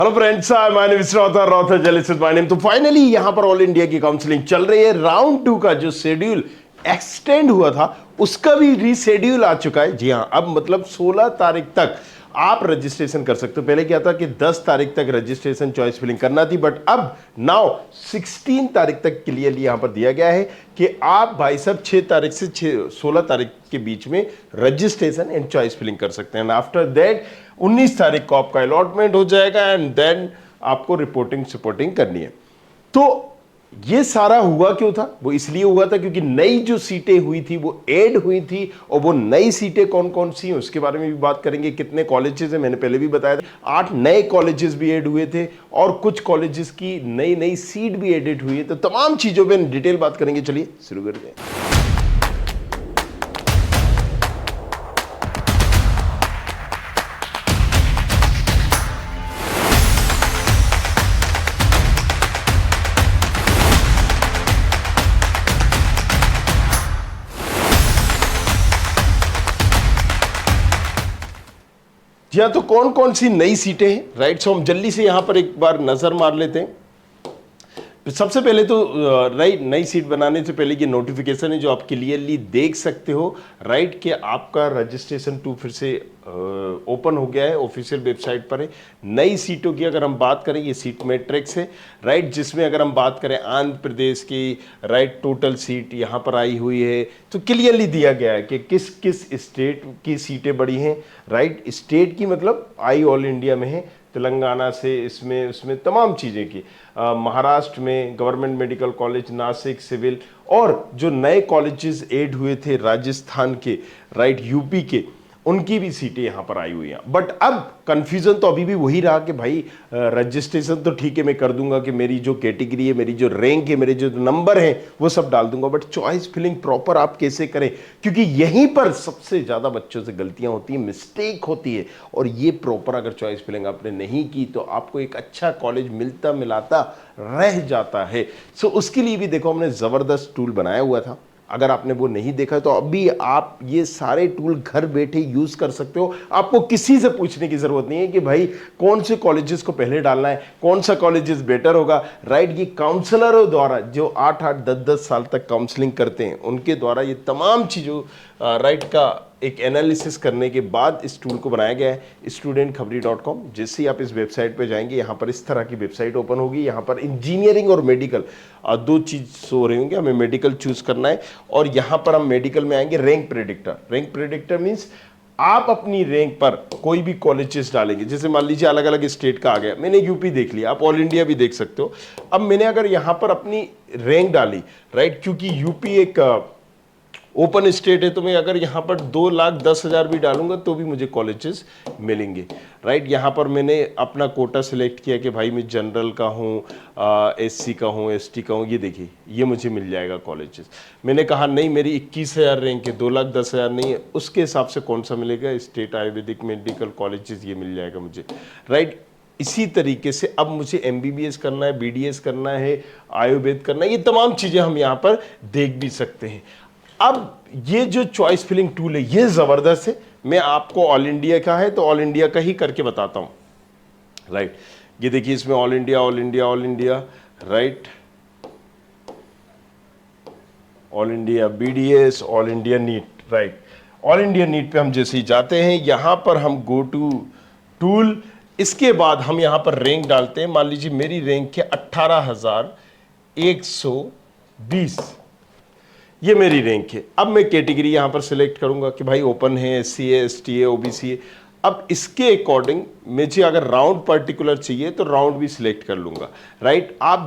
Hello friends, my name is रॉथर जलिस my name. तो फाइनली यहां पर ऑल इंडिया की काउंसलिंग चल रही है। राउंड 2 का जो शेड्यूल एक्सटेंड हुआ था उसका भी रीशेड्यूल आ चुका है। जी हां, अब मतलब 16 तारीख तक आप रजिस्ट्रेशन कर सकते हो। पहले क्या था कि 10 तारीख तक रजिस्ट्रेशन चॉइस फिलिंग करना थी, बट अब नाउ 16 तारीख तक क्लियरली यहां पर दिया गया है कि आप भाई साहब 6 तारीख से 16 तारीख के बीच में रजिस्ट्रेशन एंड चॉइस फिलिंग कर सकते हैं। आफ्टर दैट 19 तारीख को आपका अलॉटमेंट हो जाएगा एंड देन आपको रिपोर्टिंग करनी है। तो ये सारा हुआ क्यों था? वो इसलिए हुआ था क्योंकि नई जो सीटें हुई थी वो ऐड हुई थी, और वो नई सीटें कौन कौन सी हैं उसके बारे में भी बात करेंगे। कितने कॉलेजेस हैं मैंने पहले भी बताया था, 8 नए कॉलेजेस भी ऐड हुए थे और कुछ कॉलेजेस की नई नई सीट भी एडेड हुई है। तो तमाम चीजों पर डिटेल बात करेंगे। चलिए शुरू करते हैं। जी हाँ, तो कौन कौन सी नई सीटें हैं, राइट। सो हम जल्दी से यहां पर एक बार नजर मार लेते हैं। सबसे पहले तो राइट, नई सीट बनाने से पहले ये नोटिफिकेशन है जो आप क्लियरली देख सकते हो, राइट, कि आपका रजिस्ट्रेशन 2 फिर से ओपन हो गया है, ऑफिशियल वेबसाइट पर है। नई सीटों की अगर हम बात करें, ये सीट मैट्रिक्स है, राइट, जिसमें अगर हम बात करें आंध्र प्रदेश की, राइट, टोटल सीट यहाँ पर आई हुई है। तो क्लियरली दिया गया है कि किस किस स्टेट की सीटें बढ़ी हैं, राइट। स्टेट की मतलब आई ऑल इंडिया में है, तेलंगाना से, इसमें उसमें तमाम चीज़ें की। महाराष्ट्र में government medical college, Nashik civil, और जो नए कॉलेजेस ऐड हुए थे राजस्थान के, राइट, यूपी के, उनकी भी सीटें यहाँ पर आई हुई हैं। बट अब कंफ्यूजन तो अभी भी वही रहा कि भाई रजिस्ट्रेशन तो ठीक है मैं कर दूंगा कि मेरी जो कैटेगरी है, मेरी जो रैंक है, मेरे जो नंबर है वो सब डाल दूंगा, बट चॉइस फिलिंग प्रॉपर आप कैसे करें? क्योंकि यहीं पर सबसे ज़्यादा बच्चों से गलतियां होती हैं, मिस्टेक होती है। और ये प्रॉपर अगर चॉइस फिलिंग आपने नहीं की तो आपको एक अच्छा कॉलेज मिलता मिलाता रह जाता है। सो उसके लिए भी देखो हमने ज़बरदस्त टूल बनाया हुआ था। अगर आपने वो नहीं देखा तो अभी आप ये सारे टूल घर बैठे यूज कर सकते हो। आपको किसी से पूछने की जरूरत नहीं है कि भाई कौन से कॉलेजेस को पहले डालना है, कौन सा कॉलेजेस बेटर होगा, राइट। ये काउंसलरों द्वारा जो 8-8 10-10 साल तक काउंसलिंग करते हैं उनके द्वारा ये तमाम चीज़ों राइट का एक एनालिसिस करने के बाद इस टूल को बनाया गया है studentkhbari.com। जैसे ही आप इस वेबसाइट पे जाएंगे, यहाँ पर इस तरह की वेबसाइट ओपन होगी। यहाँ पर इंजीनियरिंग और मेडिकल दो चीज़ शो रहे होंगे, हमें मेडिकल चूज करना है। और यहाँ पर हम मेडिकल में आएंगे rank predictor. Rank predictor means आप अपनी रैंक पर कोई भी कॉलेजेस डालेंगे। जैसे मान लीजिए अलग अलग स्टेट का आ गया, मैंने यूपी देख लिया, आप ऑल इंडिया भी देख सकते हो। अब मैंने अगर यहाँ पर अपनी रैंक डाली, राइट, क्योंकि यूपी एक ओपन स्टेट है, तो मैं अगर यहाँ पर 2,10,000 भी डालूंगा तो भी मुझे कॉलेजेस मिलेंगे, राइट। यहाँ पर मैंने अपना कोटा सिलेक्ट किया कि भाई मैं जनरल का हूँ, एससी का हूँ, एसटी का हूँ, ये देखिए ये मुझे मिल जाएगा कॉलेजेस। मैंने कहा नहीं मेरी 21,000 रैंक है, 2,10,000 नहीं है, उसके हिसाब से कौन सा मिलेगा, स्टेट आयुर्वेदिक मेडिकल कॉलेजेस, ये मिल जाएगा मुझे, राइट। इसी तरीके से अब मुझे एमबीबीएस करना है, बीडीएस करना है, आयुर्वेद करना है, ये तमाम चीज़ें हम यहाँ पर देख भी सकते हैं। अब ये जो चॉइस फिलिंग टूल है ये जबरदस्त है। मैं आपको ऑल इंडिया का है तो ऑल इंडिया का ही करके बताता हूं, राइट। ये देखिए इसमें all India all India all India, right, all India BDS, all India NEET, right. All India NEET पे हम जैसे ही जाते हैं, यहां पर हम गो टू टूल, इसके बाद हम यहां पर रैंक डालते हैं। मान लीजिए मेरी रैंक है 18,120, ये मेरी रैंक है। अब मैं कैटेगरी यहां पर सिलेक्ट करूंगा कि भाई ओपन है, एससी है, एसटी है, ओबीसी है। अब इसके अकॉर्डिंग मुझे अगर राउंड पर्टिकुलर चाहिए तो राउंड भी सिलेक्ट कर लूंगा, राइट। आप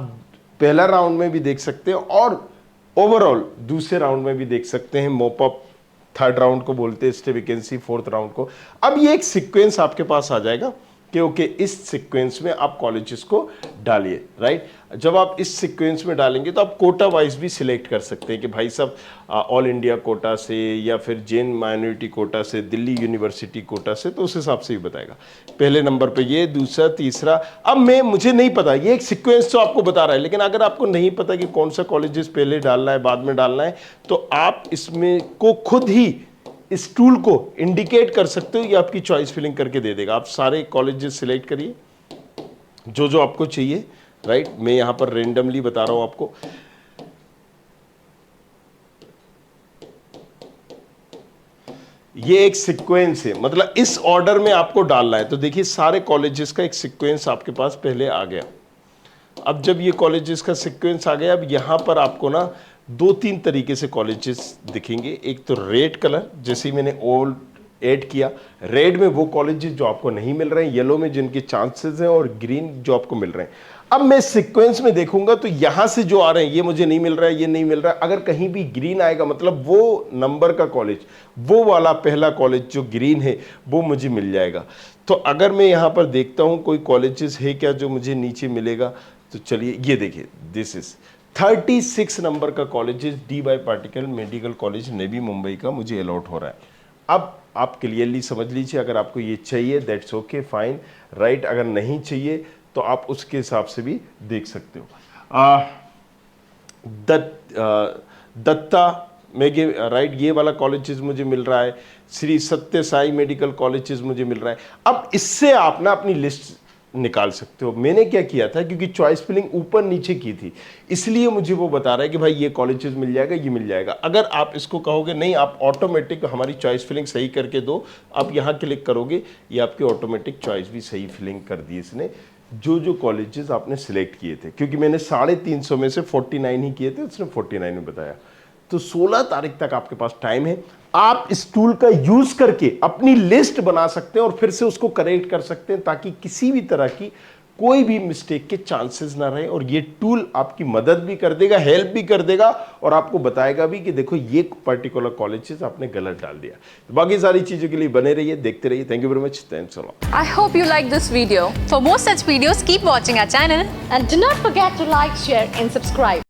पहला राउंड में भी देख सकते हैं और ओवरऑल दूसरे राउंड में भी देख सकते हैं। मोपअप थर्ड राउंड को बोलते हैं, स्टे वैकेंसी फोर्थ राउंड को। अब ये एक सीक्वेंस आपके पास आ जाएगा कि ओके इस सीक्वेंस में आप कॉलेजेस को डालिए, राइट। जब आप इस सीक्वेंस में डालेंगे तो आप कोटा वाइज भी सिलेक्ट कर सकते हैं कि भाई सब ऑल इंडिया कोटा से या फिर जैन माइनॉरिटी कोटा से, दिल्ली यूनिवर्सिटी कोटा से, तो उस हिसाब से भी बताएगा। पहले नंबर पे ये, दूसरा, तीसरा। अब मुझे नहीं पता, ये एक सीक्वेंस तो आपको बता रहा है, लेकिन अगर आपको नहीं पता कि कौन सा कॉलेजेस पहले डालना है बाद में डालना है, तो आप इसमें को खुद ही इस टूल को इंडिकेट कर सकते हो, ये आपकी चॉइस फिलिंग करके दे देगा। आप सारे कॉलेजेस सिलेक्ट करिए, जो जो आपको चाहिए, राइट, मैं यहां पर रेंडमली बता रहा हूं आपको। ये एक सीक्वेंस है, मतलब इस ऑर्डर में आपको डालना है। तो देखिए सारे कॉलेजेस का एक सीक्वेंस आपके पास पहले आ गया। अब जब ये कॉलेजेस का सीक्वेंस आ गया, अब यहां पर आपको ना 2-3 तरीके से कॉलेजेस दिखेंगे। एक तो रेड कलर, जैसे ही मैंने ओल्ड ऐड किया, रेड में वो कॉलेजेस जो आपको नहीं मिल रहे हैं, येलो में जिनके चांसेस हैं, और ग्रीन जो आपको मिल रहे हैं। अब मैं सीक्वेंस में देखूंगा तो यहां से जो आ रहे हैं ये मुझे नहीं मिल रहा है, ये नहीं मिल रहा है। अगर कहीं भी ग्रीन आएगा मतलब वो नंबर का कॉलेज, वो वाला पहला कॉलेज जो ग्रीन है वो मुझे मिल जाएगा। तो अगर मैं यहां पर देखता हूं कोई कॉलेजेस है क्या जो मुझे नीचे मिलेगा, तो चलिए ये देखिए, दिस इज 36 नंबर का कॉलेज डी बाय पार्टिकल मेडिकल कॉलेज नवी मुंबई का मुझे अलॉट हो रहा है। अब आप क्लियरली समझ लीजिए, अगर आपको ये चाहिए दैट्स ओके फाइन, राइट। अगर नहीं चाहिए तो आप उसके हिसाब से भी देख सकते हो। दत्ता मेगे, राइट, ये वाला कॉलेजेस मुझे मिल रहा है। श्री सत्य साई मेडिकल कॉलेजेस मुझे मिल रहा है। अब इससे आप ना अपनी लिस्ट निकाल सकते हो। मैंने क्या किया था, क्योंकि चॉइस फिलिंग ऊपर नीचे की थी, इसलिए मुझे वो बता रहा है कि भाई ये कॉलेजेस मिल जाएगा, ये मिल जाएगा। अगर आप इसको कहोगे नहीं, आप ऑटोमेटिक हमारी चॉइस फिलिंग सही करके दो, आप यहाँ क्लिक करोगे, ये आपकी ऑटोमेटिक चॉइस भी सही फिलिंग कर दी इसने, जो जो कॉलेजेस आपने सिलेक्ट किए थे। क्योंकि मैंने 350 में से 49 ही किए थे, उसने 49 में बताया। तो 16 तारीख तक आपके पास टाइम है। आप इस टूल का यूज करके अपनी लिस्ट बना सकते हैं और फिर से उसको करेक्ट कर सकते हैं, ताकि किसी भी तरह की कोई भी मिस्टेक के चांसेस ना रहे। और ये टूल आपकी मदद भी कर देगा, हेल्प भी कर देगा, और आपको बताएगा भी कि देखो ये पर्टिकुलर कॉलेजेस आपने गलत डाल दिया। तो बाकी सारी चीजों के लिए बने रहिए, देखते रहिए। Thank you very much, thanks a lot. I hope you like this video. For more such videos, keep watching our channel. And do not forget to like, share and subscribe.